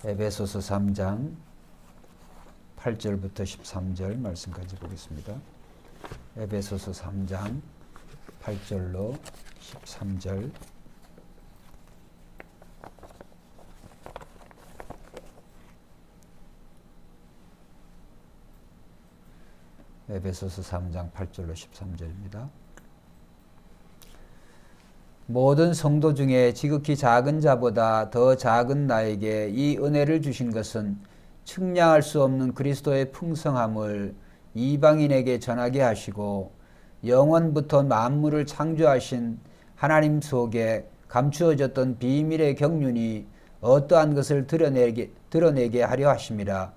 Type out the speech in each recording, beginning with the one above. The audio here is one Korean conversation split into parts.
에베소서 3장 8절부터 13절 말씀까지 보겠습니다. 에베소서 3장 8절로 13절. 에베소서 3장 8절로 13절입니다. 모든 성도 중에 지극히 작은 자보다 더 작은 나에게 이 은혜를 주신 것은 측량할 수 없는 그리스도의 풍성함을 이방인에게 전하게 하시고 영원부터 만물을 창조하신 하나님 속에 감추어졌던 비밀의 경륜이 어떠한 것을 드러내게 하려 하심이라.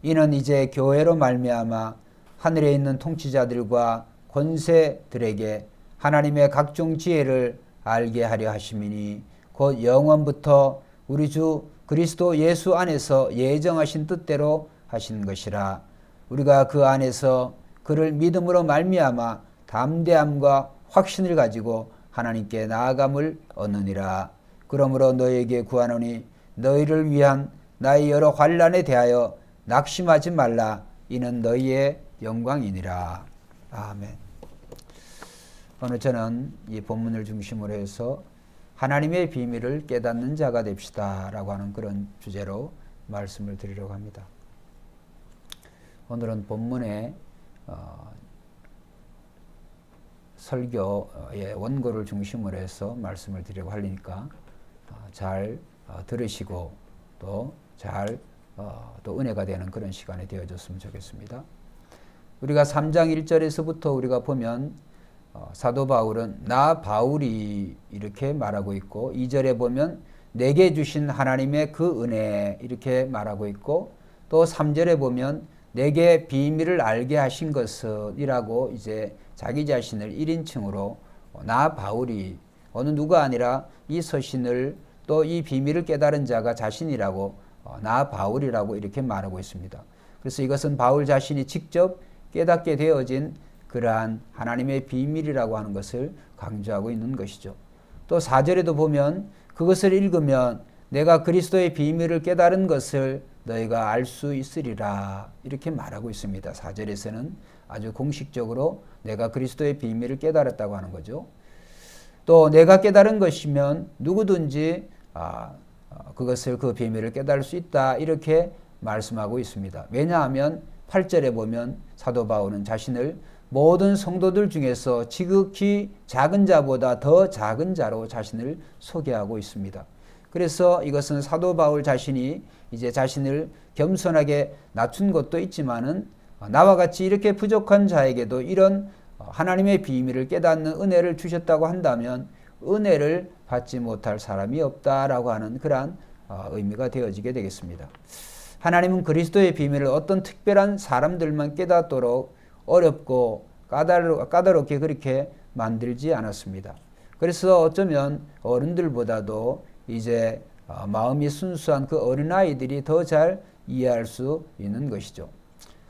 이는 이제 교회로 말미암아 하늘에 있는 통치자들과 권세들에게 하나님의 각종 지혜를 알게 하려 하심이니 곧 영원부터 우리 주 그리스도 예수 안에서 예정하신 뜻대로 하신 것이라. 우리가 그 안에서 그를 믿음으로 말미암아 담대함과 확신을 가지고 하나님께 나아감을 얻느니라. 그러므로 너희에게 구하노니 너희를 위한 나의 여러 환난에 대하여 낙심하지 말라. 이는 너희의 영광이니라. 아멘. 오늘 저는 이 본문을 중심으로 해서 하나님의 비밀을 깨닫는 자가 됩시다 라고 하는 그런 주제로 말씀을 드리려고 합니다. 오늘은 본문의 설교의 원고를 중심으로 해서 말씀을 드리려고 하니까 잘 들으시고 또 또 은혜가 되는 그런 시간이 되어졌으면 좋겠습니다. 우리가 3장 1절에서부터 우리가 보면 사도 바울은 나 바울이 이렇게 말하고 있고 2절에 보면 내게 주신 하나님의 그 은혜 이렇게 말하고 있고 또 3절에 보면 내게 비밀을 알게 하신 것이라고 이제 자기 자신을 1인칭으로 나 바울이 어느 누가 아니라 이 서신을 또 이 비밀을 깨달은 자가 자신이라고 나 바울이라고 이렇게 말하고 있습니다. 그래서 이것은 바울 자신이 직접 깨닫게 되어진 그러한 하나님의 비밀이라고 하는 것을 강조하고 있는 것이죠. 또 4절에도 보면 그것을 읽으면 내가 그리스도의 비밀을 깨달은 것을 너희가 알 수 있으리라 이렇게 말하고 있습니다. 4절에서는 아주 공식적으로 내가 그리스도의 비밀을 깨달았다고 하는 거죠. 또 내가 깨달은 것이면 누구든지 그것을 그 비밀을 깨달을 수 있다 이렇게 말씀하고 있습니다. 왜냐하면 8절에 보면 사도 바울은 자신을 모든 성도들 중에서 지극히 작은 자보다 더 작은 자로 자신을 소개하고 있습니다. 그래서 이것은 사도 바울 자신이 이제 자신을 겸손하게 낮춘 것도 있지만은 나와 같이 이렇게 부족한 자에게도 이런 하나님의 비밀을 깨닫는 은혜를 주셨다고 한다면 은혜를 받지 못할 사람이 없다라고 하는 그러한 의미가 되어지게 되겠습니다. 하나님은 그리스도의 비밀을 어떤 특별한 사람들만 깨닫도록 어렵고 까다롭게 그렇게 만들지 않았습니다. 그래서 어쩌면 어른들보다도 이제 마음이 순수한 그 어린아이들이 더 잘 이해할 수 있는 것이죠.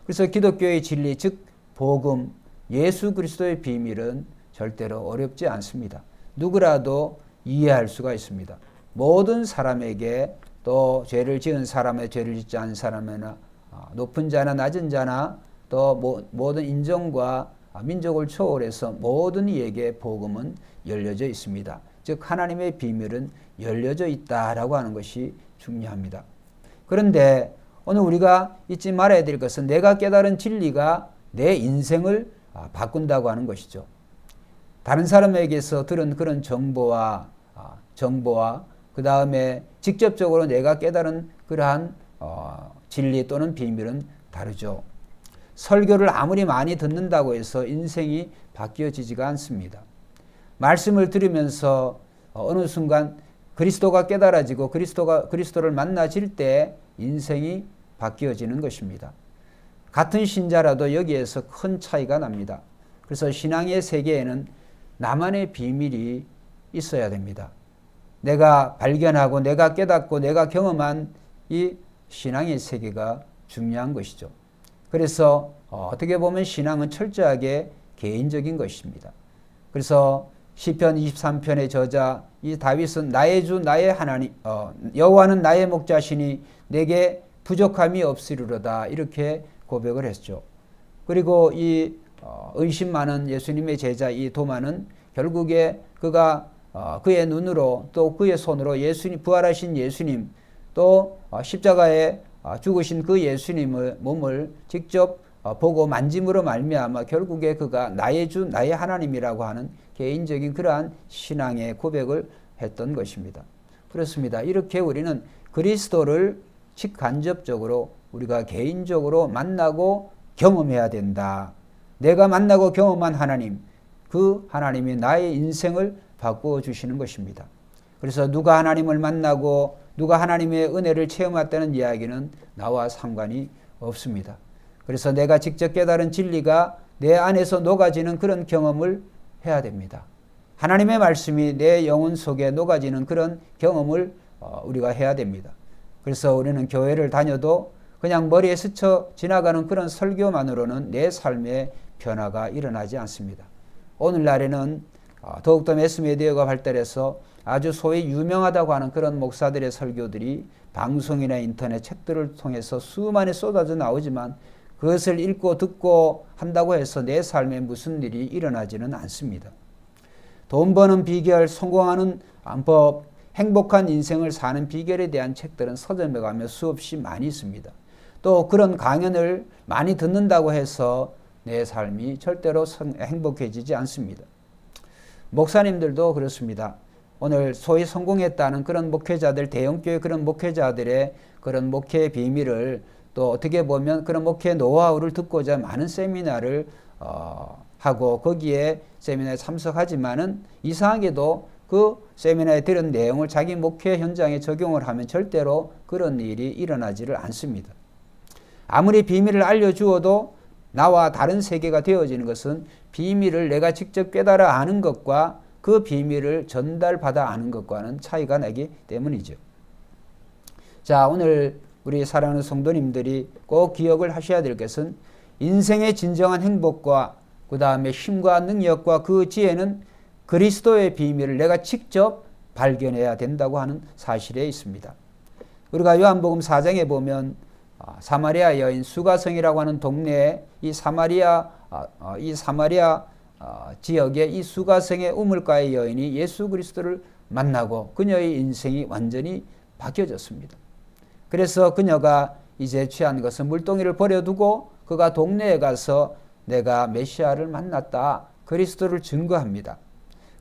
그래서 기독교의 진리, 즉 복음, 예수 그리스도의 비밀은 절대로 어렵지 않습니다. 누구라도 이해할 수가 있습니다. 모든 사람에게 또 죄를 지은 사람의 죄를 짓지 않은 사람이나 높은 자나 낮은 자나 또 모든 인종과 민족을 초월해서 모든 이에게 복음은 열려져 있습니다. 즉 하나님의 비밀은 열려져 있다라고 하는 것이 중요합니다. 그런데 오늘 우리가 잊지 말아야 될 것은 내가 깨달은 진리가 내 인생을 바꾼다고 하는 것이죠. 다른 사람에게서 들은 그런 정보와 그 다음에 직접적으로 내가 깨달은 그러한 진리 또는 비밀은 다르죠. 설교를 아무리 많이 듣는다고 해서 인생이 바뀌어지지가 않습니다. 말씀을 들으면서 어느 순간 그리스도가 깨달아지고 그리스도를 만나질 때 인생이 바뀌어지는 것입니다. 같은 신자라도 여기에서 큰 차이가 납니다. 그래서 신앙의 세계에는 나만의 비밀이 있어야 됩니다. 내가 발견하고 내가 깨닫고 내가 경험한 이 신앙의 세계가 중요한 것이죠. 그래서 어떻게 보면 신앙은 철저하게 개인적인 것입니다. 그래서 시편 23편의 저자 이 다윗은 나의 주 나의 하나님 여호와는 나의 목자시니 내게 부족함이 없으리로다 이렇게 고백을 했죠. 그리고 이 의심 많은 예수님의 제자 이 도마는 결국에 그가 그의 눈으로 또 그의 손으로 예수님 부활하신 예수님 또 십자가에 죽으신 그 예수님의 몸을 직접 보고 만짐으로 말미암아 결국에 그가 나의 주 나의 하나님이라고 하는 개인적인 그러한 신앙의 고백을 했던 것입니다. 그렇습니다. 이렇게 우리는 그리스도를 직간접적으로 우리가 개인적으로 만나고 경험해야 된다. 내가 만나고 경험한 하나님, 그 하나님이 나의 인생을 바꾸어 주시는 것입니다. 그래서 누가 하나님을 만나고 누가 하나님의 은혜를 체험했다는 이야기는 나와 상관이 없습니다. 그래서 내가 직접 깨달은 진리가 내 안에서 녹아지는 그런 경험을 해야 됩니다. 하나님의 말씀이 내 영혼 속에 녹아지는 그런 경험을 우리가 해야 됩니다. 그래서 우리는 교회를 다녀도 그냥 머리에 스쳐 지나가는 그런 설교만으로는 내 삶에 변화가 일어나지 않습니다. 오늘날에는 더욱더 매스미디어가 발달해서 아주 소위 유명하다고 하는 그런 목사들의 설교들이 방송이나 인터넷 책들을 통해서 수많이 쏟아져 나오지만 그것을 읽고 듣고 한다고 해서 내 삶에 무슨 일이 일어나지는 않습니다. 돈 버는 비결, 성공하는 법, 행복한 인생을 사는 비결에 대한 책들은 서점에 가면 수없이 많이 있습니다. 또 그런 강연을 많이 듣는다고 해서 내 삶이 절대로 행복해지지 않습니다. 목사님들도 그렇습니다. 오늘 소위 성공했다는 그런 목회자들, 대형교회 그런 목회자들의 그런 목회의 비밀을 또 어떻게 보면 그런 목회 노하우를 듣고자 많은 세미나를 하고 거기에 세미나에 참석하지만은 이상하게도 그 세미나에 들은 내용을 자기 목회 현장에 적용을 하면 절대로 그런 일이 일어나지를 않습니다. 아무리 비밀을 알려주어도 나와 다른 세계가 되어지는 것은 비밀을 내가 직접 깨달아 아는 것과 그 비밀을 전달받아 아는 것과는 차이가 나기 때문이죠. 자, 오늘 우리 사랑하는 성도님들이 꼭 기억을 하셔야 될 것은 인생의 진정한 행복과 그 다음에 힘과 능력과 그 지혜는 그리스도의 비밀을 내가 직접 발견해야 된다고 하는 사실에 있습니다. 우리가 요한복음 4장에 보면 사마리아 여인 수가성이라고 하는 동네에 이 사마리아 지역의 이 수가성의 우물가의 여인이 예수 그리스도를 만나고 그녀의 인생이 완전히 바뀌어졌습니다. 그래서 그녀가 이제 취한 것은 물동이를 버려두고 그가 동네에 가서 내가 메시아를 만났다, 그리스도를 증거합니다.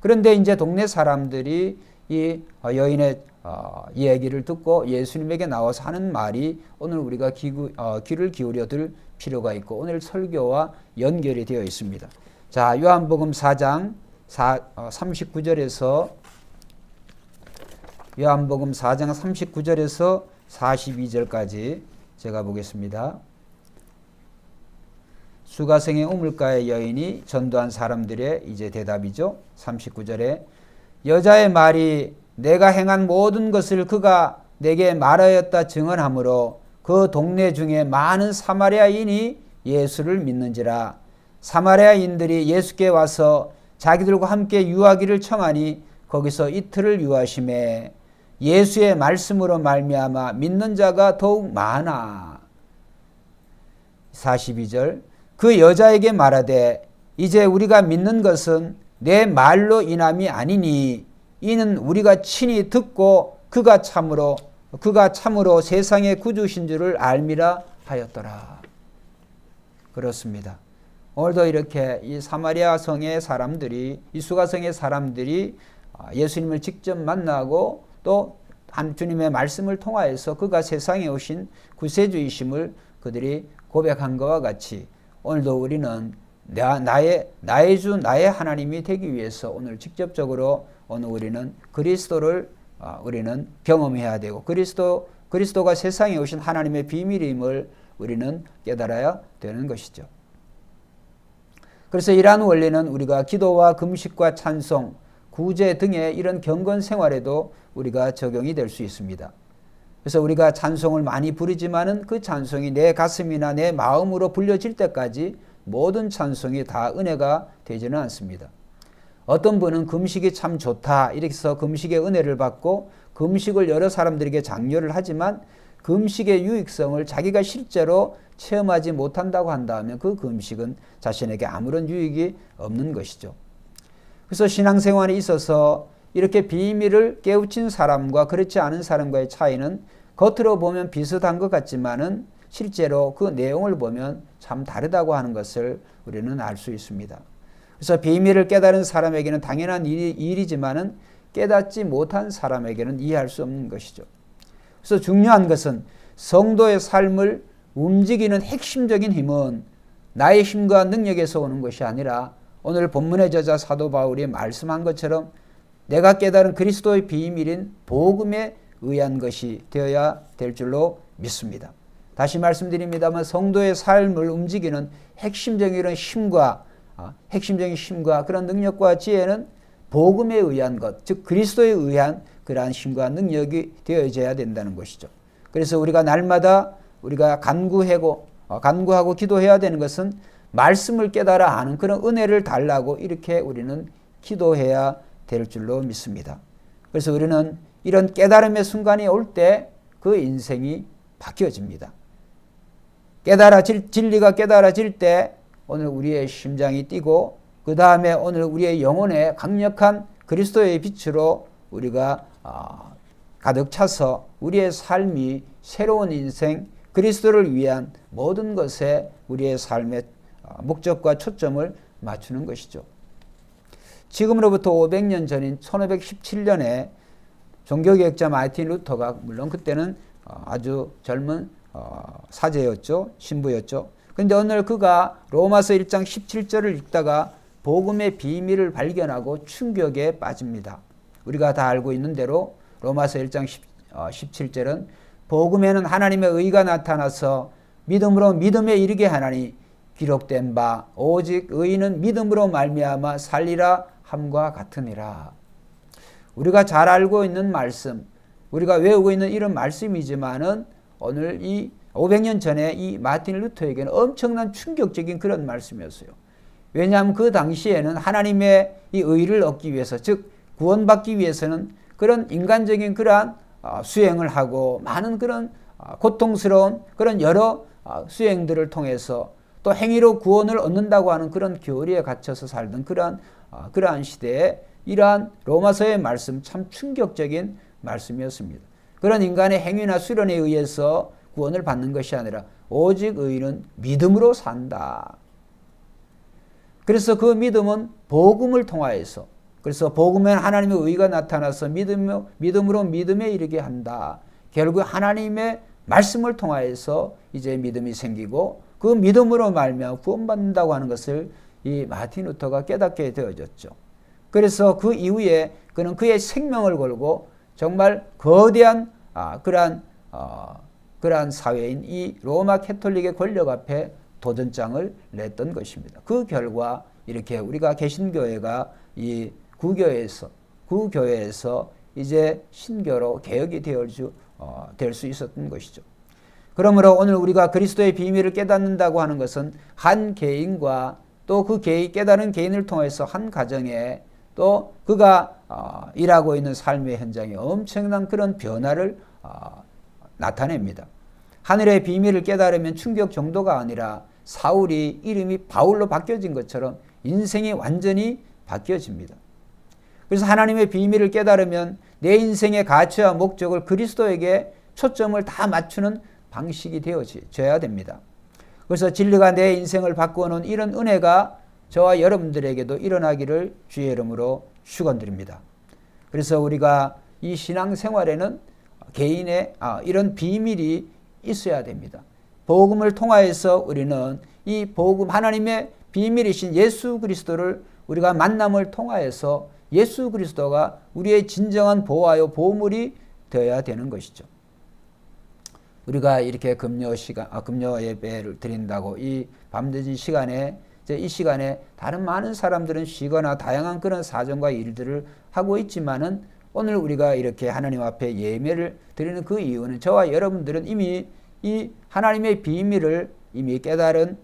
그런데 이제 동네 사람들이 이 여인의 얘기를 듣고 예수님에게 나와서 하는 말이 오늘 우리가 귀를 기울여 들 필요가 있고 오늘 설교와 연결이 되어 있습니다. 자, 요한복음 4장 39절에서 요한복음 4장 39절에서 42절까지 제가 보겠습니다. 수가성의 우물가의 여인이 전도한 사람들의 이제 대답이죠. 39절에 여자의 말이 내가 행한 모든 것을 그가 내게 말하였다 증언하므로 그 동네 중에 많은 사마리아인이 예수를 믿는지라. 사마리아인들이 예수께 와서 자기들과 함께 유하기를 청하니 거기서 이틀을 유하심에 예수의 말씀으로 말미암아 믿는 자가 더욱 많아. 42절 그 여자에게 말하되 이제 우리가 믿는 것은 내 말로 인함이 아니니 이는 우리가 친히 듣고 그가 참으로 세상의 구주신 줄을 알미라 하였더라. 그렇습니다. 오늘도 이렇게 이 사마리아 성의 사람들이 이 수가성의 사람들이 예수님을 직접 만나고 또 주님의 말씀을 통하여서 그가 세상에 오신 구세주이심을 그들이 고백한 것과 같이 오늘도 우리는 나의 주 나의 하나님이 되기 위해서 오늘 직접적으로 오늘 우리는 그리스도를 우리는 경험해야 되고 그리스도가 세상에 오신 하나님의 비밀임을 우리는 깨달아야 되는 것이죠. 그래서 이러한 원리는 우리가 기도와 금식과 찬송, 구제 등의 이런 경건 생활에도 우리가 적용이 될 수 있습니다. 그래서 우리가 찬송을 많이 부르지만은 그 찬송이 내 가슴이나 내 마음으로 불려질 때까지 모든 찬송이 다 은혜가 되지는 않습니다. 어떤 분은 금식이 참 좋다 이렇게 해서 금식의 은혜를 받고 금식을 여러 사람들에게 장려를 하지만 금식의 유익성을 자기가 실제로 체험하지 못한다고 한다면 그 금식은 자신에게 아무런 유익이 없는 것이죠. 그래서 신앙생활에 있어서 이렇게 비밀을 깨우친 사람과 그렇지 않은 사람과의 차이는 겉으로 보면 비슷한 것 같지만은 실제로 그 내용을 보면 참 다르다고 하는 것을 우리는 알 수 있습니다. 그래서 비밀을 깨달은 사람에게는 당연한 일이지만은 깨닫지 못한 사람에게는 이해할 수 없는 것이죠. 그래서 중요한 것은 성도의 삶을 움직이는 핵심적인 힘은 나의 힘과 능력에서 오는 것이 아니라 오늘 본문의 저자 사도 바울이 말씀한 것처럼 내가 깨달은 그리스도의 비밀인 복음에 의한 것이 되어야 될 줄로 믿습니다. 다시 말씀드립니다만 성도의 삶을 움직이는 핵심적인 힘과 그런 능력과 지혜는 복음에 의한 것, 즉 그리스도에 의한 그러한 힘과 능력이 되어져야 된다는 것이죠. 그래서 우리가 날마다 우리가 간구하고 기도해야 되는 것은 말씀을 깨달아 아는 그런 은혜를 달라고 이렇게 우리는 기도해야 될 줄로 믿습니다. 그래서 우리는 이런 깨달음의 순간이 올 때 그 인생이 바뀌어집니다. 진리가 깨달아질 때 오늘 우리의 심장이 뛰고 그 다음에 오늘 우리의 영혼에 강력한 그리스도의 빛으로 우리가 가득 차서 우리의 삶이 새로운 인생, 그리스도를 위한 모든 것에 우리의 삶의 목적과 초점을 맞추는 것이죠. 지금으로부터 500년 전인 1517년에 종교개혁자 마틴 루터가 물론 그때는 아주 젊은 사제였죠. 신부였죠. 그런데 어느 날 그가 로마서 1장 17절을 읽다가 복음의 비밀을 발견하고 충격에 빠집니다. 우리가 다 알고 있는 대로 로마서 1장 17절은 복음에는 하나님의 의가 나타나서 믿음으로 믿음에 이르게 하나니 기록된 바 오직 의인은 믿음으로 말미암아 살리라 함과 같으니라. 우리가 잘 알고 있는 말씀, 우리가 외우고 있는 이런 말씀이지만은 오늘 이 500년 전에 이 마틴 루터에게는 엄청난 충격적인 그런 말씀이었어요. 왜냐하면 그 당시에는 하나님의 이 의를 얻기 위해서, 즉 구원받기 위해서는 그런 인간적인 그러한 수행을 하고 많은 그런 고통스러운 그런 여러 수행들을 통해서 또 행위로 구원을 얻는다고 하는 그런 교리에 갇혀서 살던 그러한 시대에 이러한 로마서의 말씀 참 충격적인 말씀이었습니다. 그런 인간의 행위나 수련에 의해서 구원을 받는 것이 아니라 오직 의인은 믿음으로 산다. 그래서 그 믿음은 복음을 통하여서, 그래서 복음에 하나님의 의가 나타나서 믿음으로 믿음에 이르게 한다. 결국 하나님의 말씀을 통하여서 이제 믿음이 생기고 그 믿음으로 말미암아 구원받는다고 하는 것을 이 마틴 루터가 깨닫게 되어졌죠. 그래서 그 이후에 그는 그의 생명을 걸고 정말 거대한 그러한 사회인 이 로마 캐톨릭의 권력 앞에 도전장을 냈던 것입니다. 그 결과 이렇게 우리가 개신교회가 이 구교회에서 이제 신교로 개혁이 될 수 있었던 것이죠. 그러므로 오늘 우리가 그리스도의 비밀을 깨닫는다고 하는 것은 한 개인과 또 그 깨달은 개인을 통해서 한 가정에 또 그가 일하고 있는 삶의 현장에 엄청난 그런 변화를 나타냅니다. 하늘의 비밀을 깨달으면 충격 정도가 아니라 사울이 이름이 바울로 바뀌어진 것처럼 인생이 완전히 바뀌어집니다. 그래서 하나님의 비밀을 깨달으면 내 인생의 가치와 목적을 그리스도에게 초점을 다 맞추는 방식이 되어져야 됩니다. 그래서 진리가 내 인생을 바꾸어놓은 이런 은혜가 저와 여러분들에게도 일어나기를 주의 이름으로 축원드립니다. 그래서 우리가 이 신앙생활에는 개인의 이런 비밀이 있어야 됩니다. 복음을 통하여서 우리는 이 복음 하나님의 비밀이신 예수 그리스도를 우리가 만남을 통하여서 예수 그리스도가 우리의 진정한 보호하여 보물이 되어야 되는 것이죠. 우리가 이렇게 금요 예배를 드린다고 이 밤늦은 시간에 이 시간에 다른 많은 사람들은 쉬거나 다양한 그런 사정과 일들을 하고 있지만은 오늘 우리가 이렇게 하나님 앞에 예배를 드리는 그 이유는 저와 여러분들은 이미 이 하나님의 비밀을 이미 깨달은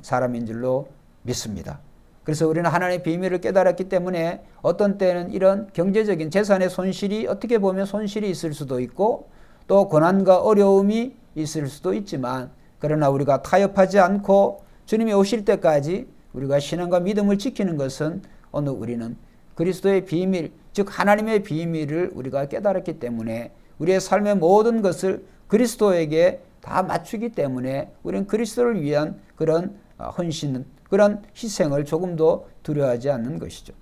사람인 줄로 믿습니다. 그래서 우리는 하나님의 비밀을 깨달았기 때문에 어떤 때는 이런 경제적인 재산의 손실이 어떻게 보면 손실이 있을 수도 있고 또 고난과 어려움이 있을 수도 있지만 그러나 우리가 타협하지 않고 주님이 오실 때까지 우리가 신앙과 믿음을 지키는 것은 오늘 우리는 그리스도의 비밀, 즉 하나님의 비밀을 우리가 깨달았기 때문에 우리의 삶의 모든 것을 그리스도에게 다 맞추기 때문에 우리는 그리스도를 위한 그런 헌신, 그런 희생을 조금도 두려워하지 않는 것이죠.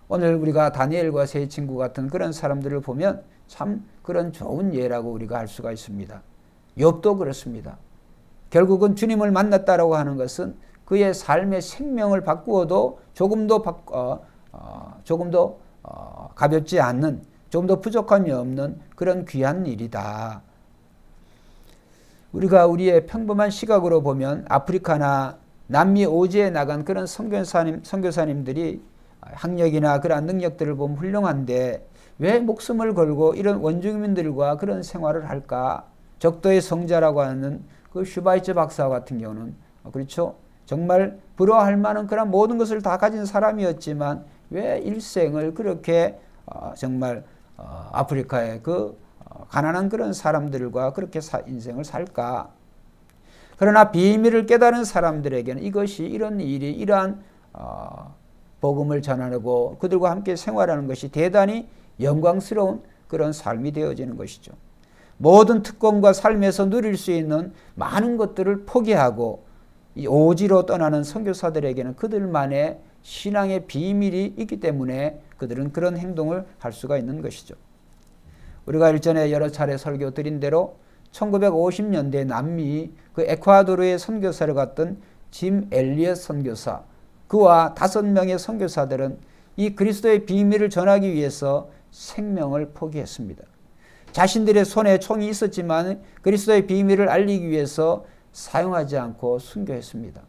오늘 우리가 다니엘과 세 친구 같은 그런 사람들을 보면 참 그런 좋은 예라고 우리가 할 수가 있습니다. 욥도 그렇습니다. 결국은 주님을 만났다라고 하는 것은 그의 삶의 생명을 바꾸어도 조금도 가볍지 않는, 조금 더 부족함이 없는 그런 귀한 일이다. 우리가 우리의 평범한 시각으로 보면 아프리카나 남미 오지에 나간 그런 선교사님들이 학력이나 그런 능력들을 보면 훌륭한데 왜 목숨을 걸고 이런 원주민들과 그런 생활을 할까? 적도의 성자라고 하는 그 슈바이처 박사 같은 경우는 그렇죠. 정말 부러워할 만한 그런 모든 것을 다 가진 사람이었지만 왜 일생을 그렇게 정말 아프리카의 그 가난한 그런 사람들과 그렇게 인생을 살까? 그러나 비밀을 깨달은 사람들에게는 이것이 이런 일이 이러한 복음을 전하고 그들과 함께 생활하는 것이 대단히 영광스러운 그런 삶이 되어지는 것이죠. 모든 특권과 삶에서 누릴 수 있는 많은 것들을 포기하고 이 오지로 떠나는 선교사들에게는 그들만의 신앙의 비밀이 있기 때문에 그들은 그런 행동을 할 수가 있는 것이죠. 우리가 일전에 여러 차례 설교 드린 대로 1950년대 남미 그 에콰도르의 선교사를 갔던 짐 엘리엇 선교사, 그와 5명의 선교사들은 이 그리스도의 비밀을 전하기 위해서 생명을 포기했습니다. 자신들의 손에 총이 있었지만 그리스도의 비밀을 알리기 위해서 사용하지 않고 순교했습니다.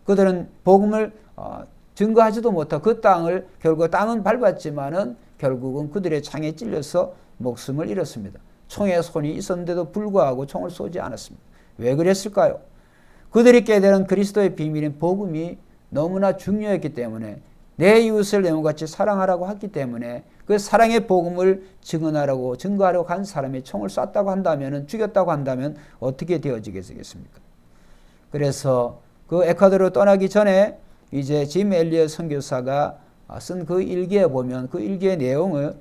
그들은 복음을 증거하지도 못하고 그 땅을 결국 땅은 밟았지만은 결국은 그들의 창에 찔려서 목숨을 잃었습니다. 총에 손이 있었는데도 불구하고 총을 쏘지 않았습니다. 왜 그랬을까요? 그들이 깨달은 그리스도의 비밀인 복음이 너무나 중요했기 때문에 내 이웃을 내 몸같이 사랑하라고 했기 때문에 그 사랑의 복음을 증거하려고 간 사람이 총을 쐈다고 한다면, 죽였다고 한다면 어떻게 되어지겠습니까? 그래서 그 에콰도르로 떠나기 전에 이제 짐 엘리엇 선교사가 쓴 그 일기에 보면 그 일기의 내용을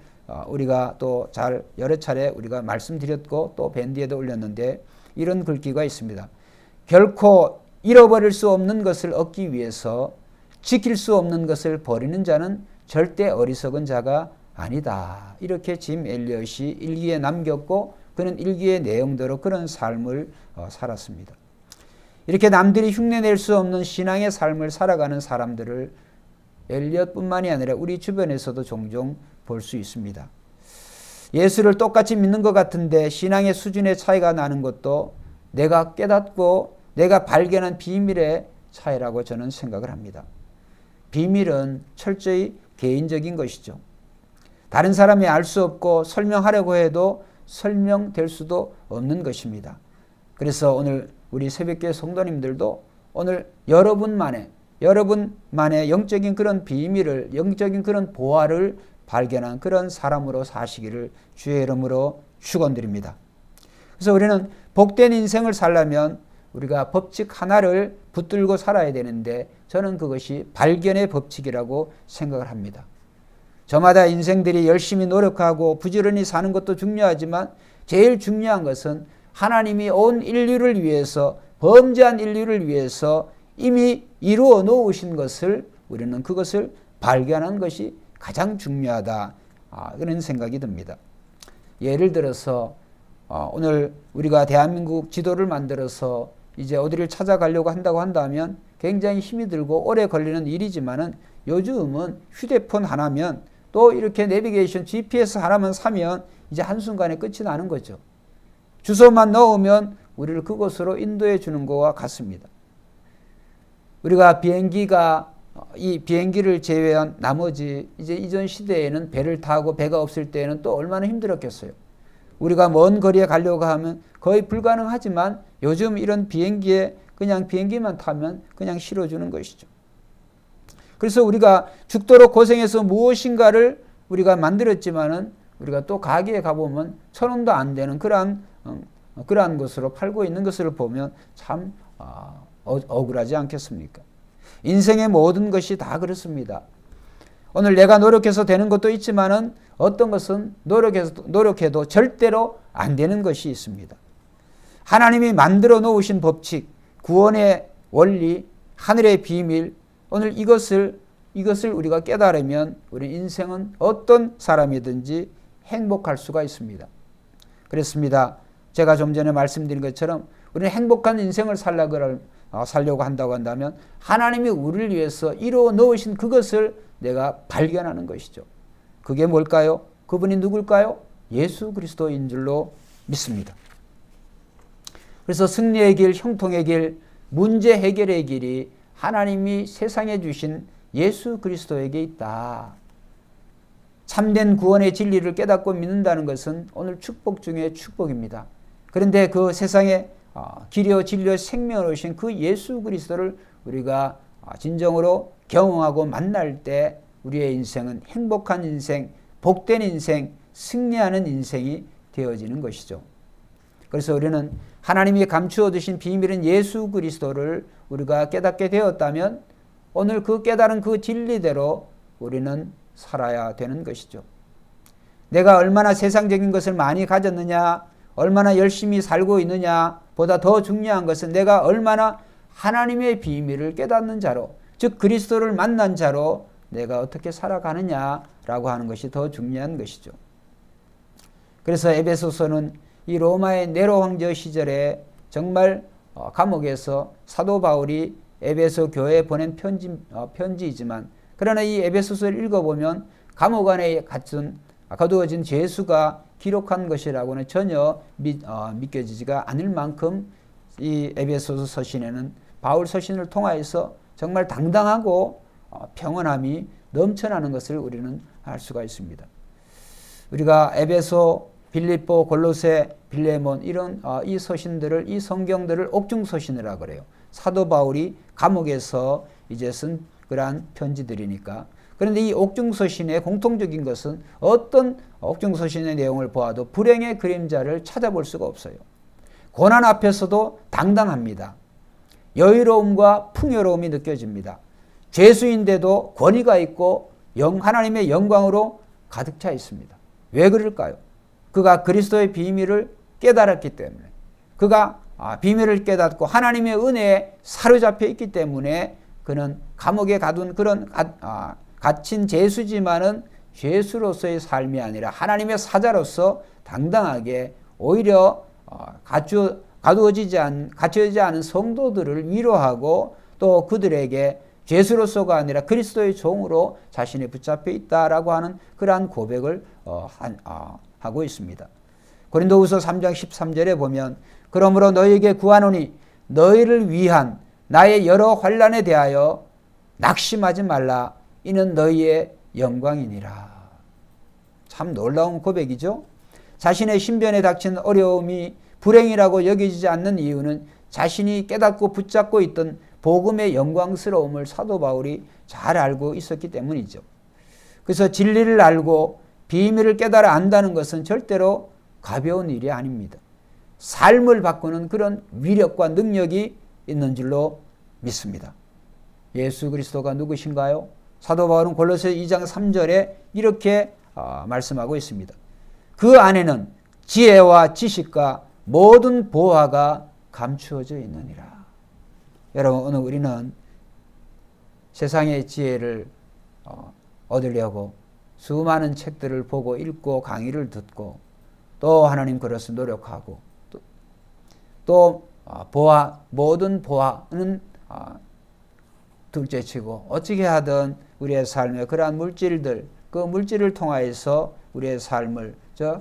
우리가 또 잘 여러 차례 우리가 말씀드렸고 또 밴드에도 올렸는데 이런 글귀가 있습니다. 결코 잃어버릴 수 없는 것을 얻기 위해서 지킬 수 없는 것을 버리는 자는 절대 어리석은 자가 아니다. 이렇게 짐 엘리엇이 일기에 남겼고 그는 일기의 내용대로 그런 삶을 살았습니다. 이렇게 남들이 흉내낼 수 없는 신앙의 삶을 살아가는 사람들을 엘리엇뿐만이 아니라 우리 주변에서도 종종 볼 수 있습니다. 예수를 똑같이 믿는 것 같은데 신앙의 수준의 차이가 나는 것도 내가 깨닫고 내가 발견한 비밀의 차이라고 저는 생각을 합니다. 비밀은 철저히 개인적인 것이죠. 다른 사람이 알 수 없고 설명하려고 해도 설명될 수도 없는 것입니다. 그래서 오늘 우리 새벽교회 성도님들도 오늘 여러분만의 영적인 그런 비밀을, 영적인 그런 보화를 발견한 그런 사람으로 사시기를 주의 이름으로 축원드립니다. 그래서 우리는 복된 인생을 살려면 우리가 법칙 하나를 붙들고 살아야 되는데 저는 그것이 발견의 법칙이라고 생각을 합니다. 저마다 인생들이 열심히 노력하고 부지런히 사는 것도 중요하지만 제일 중요한 것은 하나님이 온 인류를 위해서, 범죄한 인류를 위해서 이미 이루어 놓으신 것을 우리는 그것을 발견한 것이 가장 중요하다. 그런 생각이 듭니다. 예를 들어서 오늘 우리가 대한민국 지도를 만들어서 이제 어디를 찾아가려고 한다고 한다면 굉장히 힘이 들고 오래 걸리는 일이지만은 요즘은 휴대폰 하나면 또 이렇게 내비게이션 GPS 하나만 사면 이제 한순간에 끝이 나는 거죠. 주소만 넣으면 우리를 그곳으로 인도해 주는 것과 같습니다. 우리가 이 비행기를 제외한 나머지 이제 이전 시대에는 배를 타고 배가 없을 때에는 또 얼마나 힘들었겠어요. 우리가 먼 거리에 가려고 하면 거의 불가능하지만 요즘 이런 비행기에 그냥 비행기만 타면 그냥 실어주는 것이죠. 그래서 우리가 죽도록 고생해서 무엇인가를 우리가 만들었지만은 우리가 또 가게에 가보면 1,000원도 안 되는 그러한 것으로 팔고 있는 것을 보면 참 억울하지 않겠습니까? 인생의 모든 것이 다 그렇습니다. 오늘 내가 노력해서 되는 것도 있지만은 어떤 것은 노력해도 절대로 안 되는 것이 있습니다. 하나님이 만들어 놓으신 법칙, 구원의 원리, 하늘의 비밀, 오늘 이것을 우리가 깨달으면 우리 인생은 어떤 사람이든지 행복할 수가 있습니다. 그렇습니다. 제가 좀 전에 말씀드린 것처럼 우리는 행복한 인생을 살려고 한다고 한다면 하나님이 우리를 위해서 이루어 놓으신 그것을 내가 발견하는 것이죠. 그게 뭘까요? 그분이 누굴까요? 예수 그리스도인 줄로 믿습니다. 그래서 승리의 길, 형통의 길, 문제 해결의 길이 하나님이 세상에 주신 예수 그리스도에게 있다. 참된 구원의 진리를 깨닫고 믿는다는 것은 오늘 축복 중에 축복입니다. 그런데 그 세상에 길이요 진리요 생명을 오신 그 예수 그리스도를 우리가 진정으로 경험하고 만날 때 우리의 인생은 행복한 인생, 복된 인생, 승리하는 인생이 되어지는 것이죠. 그래서 우리는 하나님이 감추어 두신 비밀인 예수 그리스도를 우리가 깨닫게 되었다면 오늘 그 깨달은 그 진리대로 우리는 살아야 되는 것이죠. 내가 얼마나 세상적인 것을 많이 가졌느냐, 얼마나 열심히 살고 있느냐 보다 더 중요한 것은 내가 얼마나 하나님의 비밀을 깨닫는 자로, 즉 그리스도를 만난 자로 내가 어떻게 살아가느냐라고 하는 것이 더 중요한 것이죠. 그래서 에베소서는 이 로마의 네로 황제 시절에 정말 감옥에서 사도 바울이 에베소 교회에 보낸 편지이지만 그러나 이 에베소서를 읽어보면 감옥 안에 거두어진 죄수가 기록한 것이라고는 전혀 믿겨지지가 않을 만큼 이 에베소서 서신에는 바울 서신을 통하여서 정말 당당하고 평온함이 넘쳐나는 것을 우리는 알 수가 있습니다. 우리가 에베소, 빌립보, 골로새, 빌레몬 이런 이 서신들을, 이 성경들을 옥중 서신이라고 그래요. 사도 바울이 감옥에서 이제 쓴 그러한 편지들이니까. 그런데 이 옥중 서신의 공통적인 것은 어떤 옥중 서신의 내용을 보아도 불행의 그림자를 찾아볼 수가 없어요. 고난 앞에서도 당당합니다. 여유로움과 풍요로움이 느껴집니다. 죄수인데도 권위가 있고 하나님의 영광으로 가득 차 있습니다. 왜 그럴까요? 그가 그리스도의 비밀을 깨달았기 때문에, 그가 비밀을 깨닫고 하나님의 은혜에 사로잡혀 있기 때문에 그는 감옥에 가둔 그런 갇힌 죄수지만은 죄수로서의 삶이 아니라 하나님의 사자로서 당당하게 오히려 갇혀지지 않은 성도들을 위로하고 또 그들에게 죄수로서가 아니라 그리스도의 종으로 자신이 붙잡혀 있다라고 하는 그러한 고백을 하고 있습니다. 고린도후서 3장 13절에 보면 그러므로 너희에게 구하노니 너희를 위한 나의 여러 환난에 대하여 낙심하지 말라. 이는 너희의 영광이니라. 참 놀라운 고백이죠. 자신의 신변에 닥친 어려움이 불행이라고 여겨지지 않는 이유는 자신이 깨닫고 붙잡고 있던 복음의 영광스러움을 사도 바울이 잘 알고 있었기 때문이죠. 그래서 진리를 알고 비밀을 깨달아 안다는 것은 절대로 가벼운 일이 아닙니다. 삶을 바꾸는 그런 위력과 능력이 있는 줄로 믿습니다. 예수 그리스도가 누구신가요? 사도 바울은 골로새 2장 3절에 이렇게 말씀하고 있습니다. 그 안에는 지혜와 지식과 모든 보화가 감추어져 있느니라. 여러분, 오늘 우리는 세상의 지혜를 얻으려고 수많은 책들을 보고 읽고 강의를 듣고 또 하나님 그릇을 노력하고 또 모든 보화는 둘째치고 어떻게 하든 우리의 삶에 그러한 물질들, 그 물질을 통하여서 우리의 삶을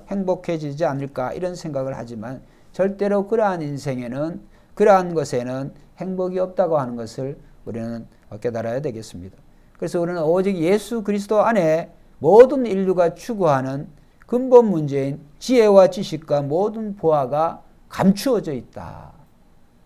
행복해지지 않을까 이런 생각을 하지만 절대로 그러한 인생에는, 그러한 것에는 행복이 없다고 하는 것을 우리는 깨달아야 되겠습니다. 그래서 우리는 오직 예수 그리스도 안에 모든 인류가 추구하는 근본 문제인 지혜와 지식과 모든 보화가 감추어져 있다.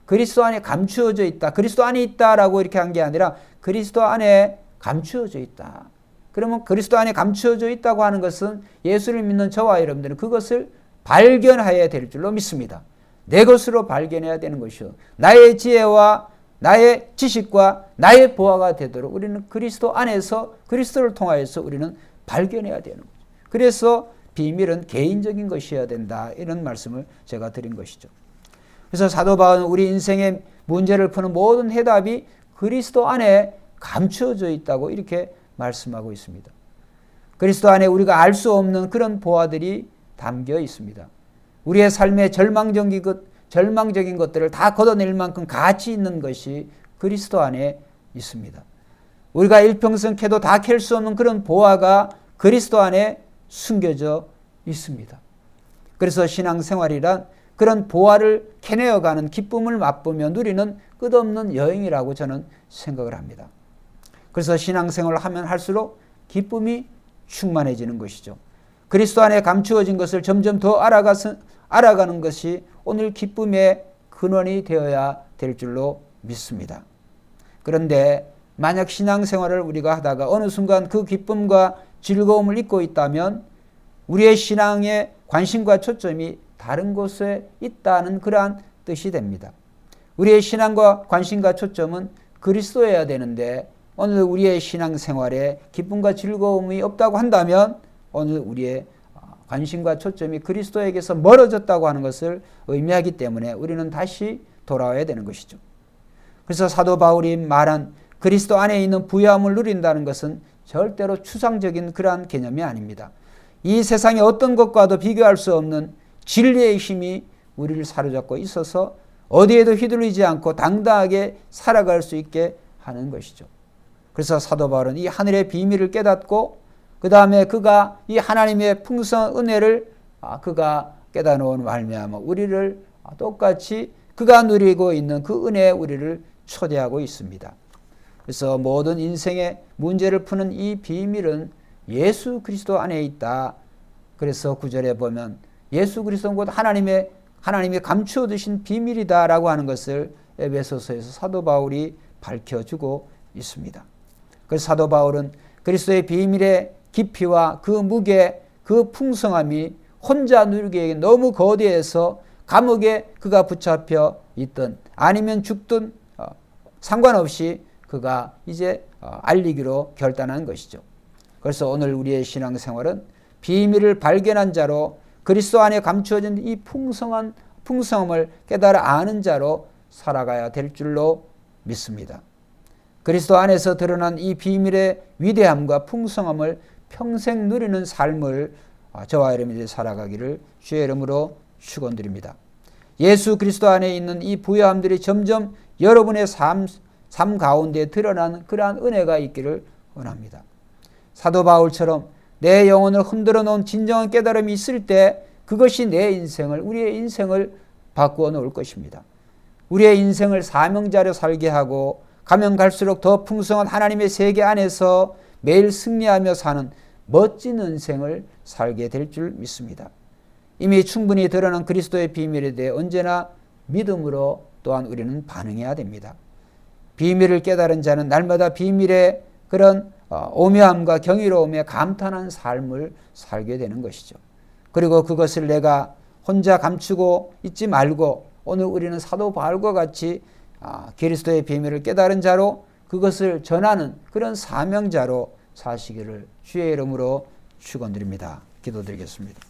그리스도 안에 감추어져 있다. 그리스도 안에 있다라고 이렇게 한 게 아니라 그리스도 안에 감추어져 있다. 그러면 그리스도 안에 감추어져 있다고 하는 것은 예수를 믿는 저와 여러분들은 그것을 발견해야 될 줄로 믿습니다. 내 것으로 발견해야 되는 것이요. 나의 지혜와 나의 지식과 나의 보화가 되도록 우리는 그리스도 안에서 그리스도를 통하여서 우리는 발견해야 되는 거죠. 그래서 비밀은 개인적인 것이어야 된다. 이런 말씀을 제가 드린 것이죠. 그래서 사도 바울은 우리 인생의 문제를 푸는 모든 해답이 그리스도 안에 감추어져 있다고 이렇게 말씀하고 있습니다. 그리스도 안에 우리가 알 수 없는 그런 보화들이 담겨 있습니다. 우리의 삶의 절망적인 것들을 다 걷어낼 만큼 가치 있는 것이 그리스도 안에 있습니다. 우리가 일평생 캐도 다 캘 수 없는 그런 보화가 그리스도 안에 숨겨져 있습니다. 그래서 신앙생활이란 그런 보화를 캐내어가는 기쁨을 맛보며 누리는 끝없는 여행이라고 저는 생각을 합니다. 그래서 신앙생활을 하면 할수록 기쁨이 충만해지는 것이죠. 그리스도 안에 감추어진 것을 점점 더 알아가는 것이 오늘 기쁨의 근원이 되어야 될 줄로 믿습니다. 그런데 만약 신앙생활을 우리가 하다가 어느 순간 그 기쁨과 즐거움을 잊고 있다면 우리의 신앙의 관심과 초점이 다른 곳에 있다는 그러한 뜻이 됩니다. 우리의 신앙과 관심과 초점은 그리스도여야 되는데 오늘 우리의 신앙생활에 기쁨과 즐거움이 없다고 한다면 오늘 우리의 관심과 초점이 그리스도에게서 멀어졌다고 하는 것을 의미하기 때문에 우리는 다시 돌아와야 되는 것이죠. 그래서 사도 바울이 말한 그리스도 안에 있는 부유함을 누린다는 것은 절대로 추상적인 그러한 개념이 아닙니다. 이 세상의 어떤 것과도 비교할 수 없는 진리의 힘이 우리를 사로잡고 있어서 어디에도 휘둘리지 않고 당당하게 살아갈 수 있게 하는 것이죠. 그래서 사도 바울은 이 하늘의 비밀을 깨닫고 그 다음에 그가 이 하나님의 풍성한 은혜를 그가 깨닫는 말미암아 우리를 똑같이 그가 누리고 있는 그 은혜에 우리를 초대하고 있습니다. 그래서 모든 인생의 문제를 푸는 이 비밀은 예수 그리스도 안에 있다. 그래서 9절에 보면 예수 그리스도는 곧 하나님이 감추어 두신 비밀이다라고 하는 것을 에베소서에서 사도 바울이 밝혀주고 있습니다. 그래서 사도 바울은 그리스도의 비밀의 깊이와 그 무게, 그 풍성함이 혼자 누리기에 너무 거대해서 감옥에 그가 붙잡혀 있든 아니면 죽든 상관없이 그가 이제 알리기로 결단한 것이죠. 그래서 오늘 우리의 신앙생활은 비밀을 발견한 자로 그리스도 안에 감추어진 이 풍성함을 깨달아 아는 자로 살아가야 될 줄로 믿습니다. 그리스도 안에서 드러난 이 비밀의 위대함과 풍성함을 평생 누리는 삶을 저와 여러분들이 살아가기를 주의 이름으로 축원드립니다. 예수 그리스도 안에 있는 이 부요함들이 점점 여러분의 삶 가운데 드러나는 그러한 은혜가 있기를 원합니다. 사도 바울처럼 내 영혼을 흔들어 놓은 진정한 깨달음이 있을 때 그것이 우리의 인생을 바꾸어 놓을 것입니다. 우리의 인생을 사명자로 살게 하고 가면 갈수록 더 풍성한 하나님의 세계 안에서 매일 승리하며 사는 멋진 인생을 살게 될 줄 믿습니다. 이미 충분히 드러난 그리스도의 비밀에 대해 언제나 믿음으로 또한 우리는 반응해야 됩니다. 비밀을 깨달은 자는 날마다 비밀의 그런 오묘함과 경이로움에 감탄한 삶을 살게 되는 것이죠. 그리고 그것을 내가 혼자 감추고 있지 말고 오늘 우리는 사도 바울과 같이 그리스도의 비밀을 깨달은 자로 그것을 전하는 그런 사명자로 사시기를 주의 이름으로 축원드립니다. 기도드리겠습니다.